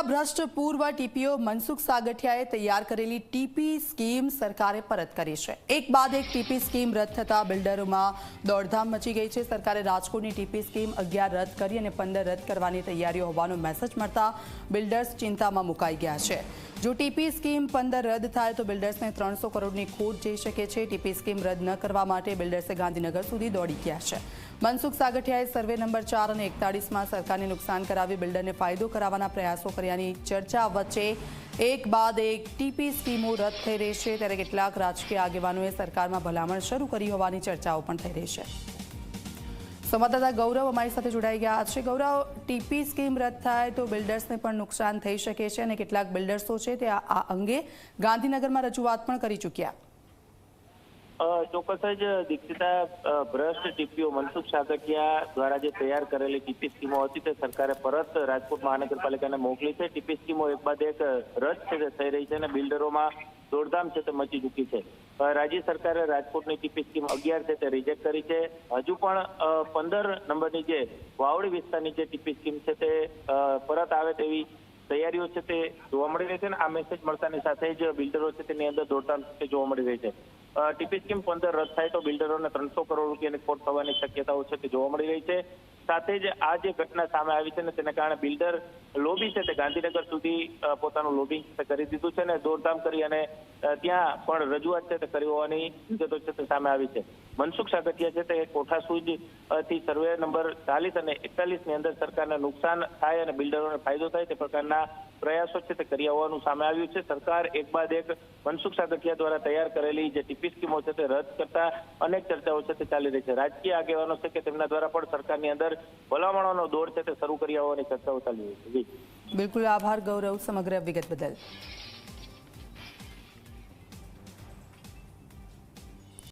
સત્તા ભ્રષ્ટ પૂર્વ ટીપીઓ મનસુખ સાગઠિયાએ તૈયાર કરેલી ટીપી સ્કીમ સરકારે પરત કરી છે। એક બાદ એક ટીપી સ્કીમ રદ થતા બિલ્ડરોમાં દોડધામ મચી ગઈ છે। સરકારે રાજકોટની ટીપી સ્કીમ 11 રદ કરી અને 15 રદ કરવાની તૈયારીઓ હોવાનો મેસેજ મળતા બિલ્ડર્સ ચિંતામાં મુકાઈ ગયા છે। જો ટીપી સ્કીમ 15 રદ થાય તો બિલ્ડર્સને 300 કરોડની ખોટ જઈ શકે છે। ટીપી સ્કીમ રદ ન કરવા માટે બિલ્ડર્સે ગાંધીનગર સુધી દોડી ગયા છે। મનસુખ સાગઠિયાએ સર્વે નંબર 4 અને 41માં સરકારને નુકસાન કરાવી બિલ્ડરને ફાયદો કરાવવાના પ્રયાસો કર્યાની ચર્ચા વચ્ચે એક બાદ એક ટીપી સ્કીમો રદ થઈ રહી છે, ત્યારે કેટલાક રાજકીય આગેવાનોએ સરકારમાં ભલામણ શરૂ કરી હોવાની ચર્ચાઓ પણ થઈ રહી છે। સંવાદદાતા ગૌરવ અમારી સાથે જોડાઈ ગયા છે। ગૌરવ, ટીપી સ્કીમ રદ થાય તો બિલ્ડર્સને પણ નુકસાન થઈ શકે છે અને કેટલાક બિલ્ડર્સો છે તે આ અંગે ગાંધીનગરમાં રજૂઆત પણ કરી ચૂક્યા। ચોક્કસ જ દીક્ષિતા, ભ્રષ્ટ ટીપીઓ મનસુખ સાગઠિયા દ્વારા જે તૈયાર કરેલી ટીપી સ્કીમો હતી તે સરકારે પરત રાજકોટ મહાનગરપાલિકાને મોકલી છે। ટીપી સ્કીમો એક બાદ એક રદ છે તે થઈ રહી છે અને બિલ્ડરોમાં દોડધામ છે તે મચી ચૂકી છે। રાજ્ય સરકારે રાજકોટની ટીપી સ્કીમ 11 છે તે રિજેક્ટ કરી છે। હજુ પણ 15 નંબરની જે વાવડી વિસ્તારની જે ટીપી સ્કીમ છે તે પરત આવે તેવી તૈયારીઓ છે તે જોવા મળી રહી છે અને આ મેસેજ મળતાની સાથે જ બિલ્ડરો છે તેની અંદર દોડધામ જોવા મળી રહી છે। ટીપી સ્કીમ 15 રદ થાય તો બિલ્ડરોને 300 કરોડ રૂપિયાની ખોટ થવાની શક્યતાઓ છે તે જોવા મળી રહી છે। સાથે જ આ જે ઘટના સામે આવી છે ને તેને કારણે બિલ્ડર લોબી છે તે ગાંધીનગર સુધી પોતાનું લોબિંગ કરી દીધું છે અને દોડધામ કરી અને ત્યાં પણ રજૂઆત છે તે કરી હોવાની વિગતો છે તે સામે આવી છે। મનસુખ સાગઠિયા છે તે કોઠાસૂજ થી સર્વે નંબર 40 અને 41 ની અંદર સરકારને નુકસાન થાય અને બિલ્ડરોને ફાયદો થાય તે પ્રકારના પ્રયાસો છે તે કર્યા હોવાનું સામે આવ્યું છે। સરકાર એક બાદ એક મનસુખ સાગઠિયા દ્વારા તૈયાર કરેલી જે ટીપી સ્કીમો છે તે રદ કરતા અનેક ચર્ચાઓ છે તે ચાલી રહી છે। રાજકીય આગેવાનો છે કે તેમના દ્વારા પણ સરકારની અંદર ભલામણોનો દોર છે તે શરૂ કર્યા હોવાની ચર્ચાઓ ચાલી રહી છે। બિલકુલ, આભાર ગૌરવ સમગ્ર વિગત બદલ।